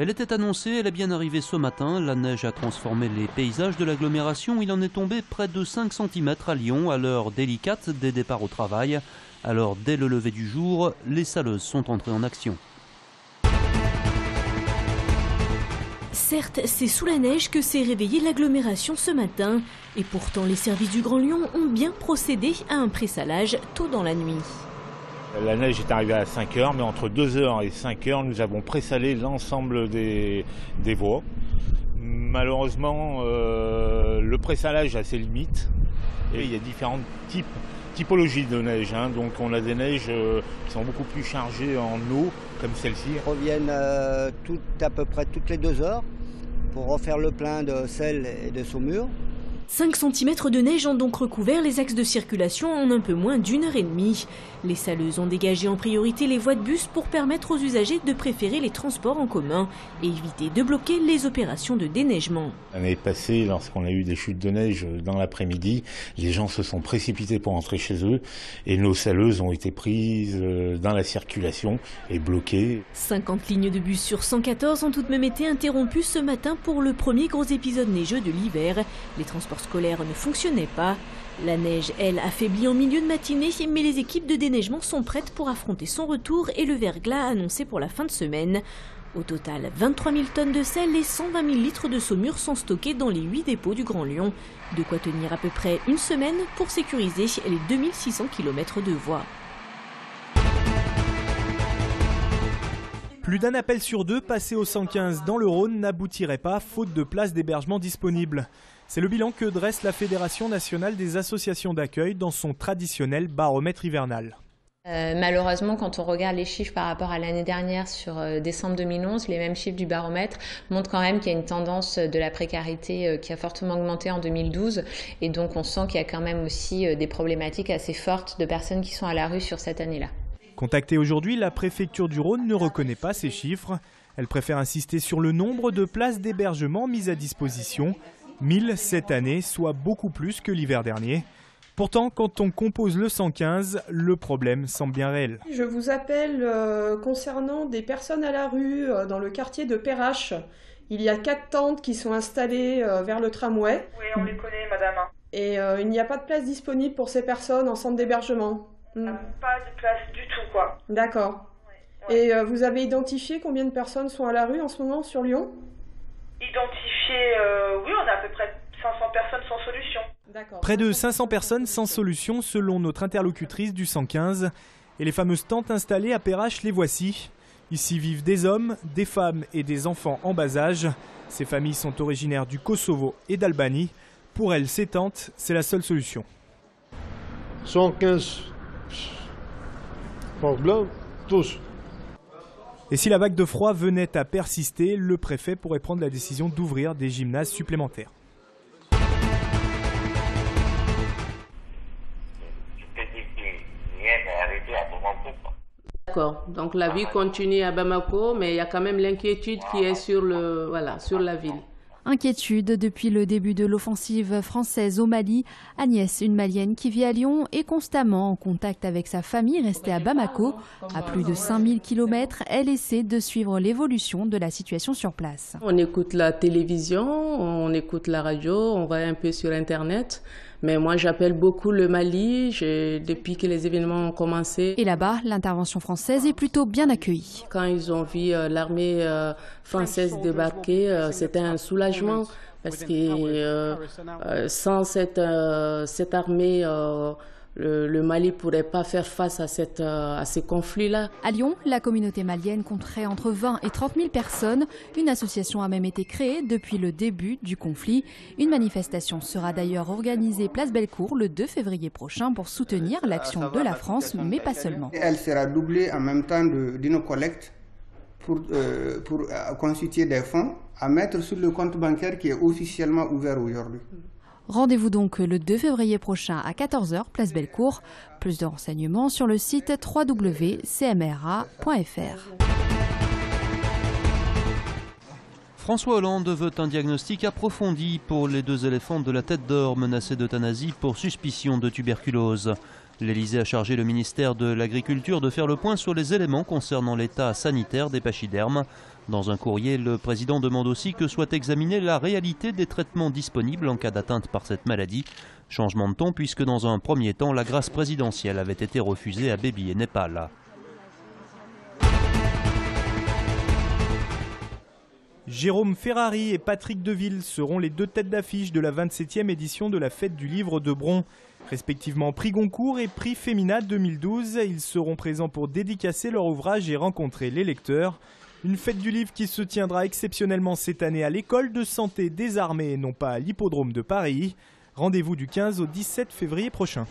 Elle était annoncée, elle est bien arrivée ce matin. La neige a transformé les paysages de l'agglomération. Il en est tombé près de 5 cm à Lyon à l'heure délicate des départs au travail. Alors dès le lever du jour, les saleuses sont entrées en action. Certes, c'est sous la neige que s'est réveillée l'agglomération ce matin. Et pourtant, les services du Grand Lyon ont bien procédé à un pressalage tôt dans la nuit. La neige est arrivée à 5 h, mais entre 2 h et 5 h, nous avons pressalé l'ensemble des voies. Malheureusement, le pressalage a ses limites. Et il y a différentes typologies de neige. Donc on a des neiges qui sont beaucoup plus chargées en eau, comme celle-ci. Ils reviennent à peu près toutes les 2 heures pour refaire le plein de sel et de saumure. 5 cm de neige ont donc recouvert les axes de circulation en un peu moins d'1 heure et demie. Les saleuses ont dégagé en priorité les voies de bus pour permettre aux usagers de préférer les transports en commun et éviter de bloquer les opérations de déneigement. L'année passée, lorsqu'on a eu des chutes de neige dans l'après-midi, les gens se sont précipités pour entrer chez eux et nos saleuses ont été prises dans la circulation et bloquées. 50 lignes de bus sur 114 ont tout de même été interrompues ce matin pour le premier gros épisode neigeux de l'hiver. Les transports scolaires ne fonctionnaient pas. La neige, elle, affaiblit en milieu de matinée, mais les équipes de déneigement sont prêtes pour affronter son retour et le verglas annoncé pour la fin de semaine. Au total, 23 000 tonnes de sel et 120 000 litres de saumure sont stockés dans les 8 dépôts du Grand Lyon. De quoi tenir à peu près une semaine pour sécuriser les 2600 km de voies. Plus d'un appel sur 2 passé au 115 dans le Rhône n'aboutirait pas, faute de places d'hébergement disponibles. C'est le bilan que dresse la Fédération nationale des associations d'accueil dans son traditionnel baromètre hivernal. Malheureusement, quand on regarde les chiffres par rapport à l'année dernière sur décembre 2011, les mêmes chiffres du baromètre montrent quand même qu'il y a une tendance de la précarité qui a fortement augmenté en 2012. Et donc on sent qu'il y a quand même aussi des problématiques assez fortes de personnes qui sont à la rue sur cette année-là. Contactée aujourd'hui, la préfecture du Rhône ne reconnaît pas ces chiffres. Elle préfère insister sur le nombre de places d'hébergement mises à disposition. 1000 cette année, soit beaucoup plus que l'hiver dernier. Pourtant, quand on compose le 115, le problème semble bien réel. Je vous appelle concernant des personnes à la rue dans le quartier de Perrache. Il y a 4 tentes qui sont installées vers le tramway. Oui, on les connaît, madame. Et il n'y a pas de place disponible pour ces personnes en centre d'hébergement. Pas de place du tout, quoi. D'accord. Ouais. Et vous avez identifié combien de personnes sont à la rue en ce moment sur Lyon ? Identifié, oui, on a à peu près 500 personnes sans solution. Près de 500 personnes sans solution selon notre interlocutrice du 115. Et les fameuses tentes installées à Perrache, les voici. Ici vivent des hommes, des femmes et des enfants en bas âge. Ces familles sont originaires du Kosovo et d'Albanie. Pour elles, ces tentes, c'est la seule solution. 115 problèmes, tous. Et si la vague de froid venait à persister, le préfet pourrait prendre la décision d'ouvrir des gymnases supplémentaires. D'accord, donc la vie continue à Bamako, mais il y a quand même l'inquiétude qui est sur la ville. Inquiétude depuis le début de l'offensive française au Mali. Agnès, une Malienne qui vit à Lyon, est constamment en contact avec sa famille restée à Bamako. À plus de 5000 km, elle essaie de suivre l'évolution de la situation sur place. On écoute la télévision, on écoute la radio, on va un peu sur Internet. Mais moi, j'appelle beaucoup le Mali depuis que les événements ont commencé. Et là-bas, l'intervention française est plutôt bien accueillie. Quand ils ont vu l'armée française débarquer, c'était un soulagement. Parce que sans cette armée, le Mali ne pourrait pas faire face à ces conflits-là. À Lyon, la communauté malienne compterait entre 20 et 30 000 personnes. Une association a même été créée depuis le début du conflit. Une manifestation sera d'ailleurs organisée place Bellecour le 2 février prochain pour soutenir l'action de la France, mais pas seulement. Elle sera doublée en même temps d'une collecte pour constituer des fonds à mettre sur le compte bancaire qui est officiellement ouvert aujourd'hui. Rendez-vous donc le 2 février prochain à 14 h, place Bellecour. Plus de renseignements sur le site www.cmra.fr. François Hollande veut un diagnostic approfondi pour les 2 éléphants de la Tête d'Or menacés d'euthanasie pour suspicion de tuberculose. L'Élysée a chargé le ministère de l'Agriculture de faire le point sur les éléments concernant l'état sanitaire des pachydermes. Dans un courrier, le président demande aussi que soit examinée la réalité des traitements disponibles en cas d'atteinte par cette maladie. Changement de ton puisque dans un premier temps, la grâce présidentielle avait été refusée à Bébi et Népal. Jérôme Ferrari et Patrick Deville seront les deux têtes d'affiche de la 27e édition de la Fête du Livre de Bron. Respectivement prix Goncourt et prix Femina 2012, ils seront présents pour dédicacer leur ouvrage et rencontrer les lecteurs. Une fête du livre qui se tiendra exceptionnellement cette année à l'école de santé des armées et non pas à l'hippodrome de Paris. Rendez-vous du 15 au 17 février prochain.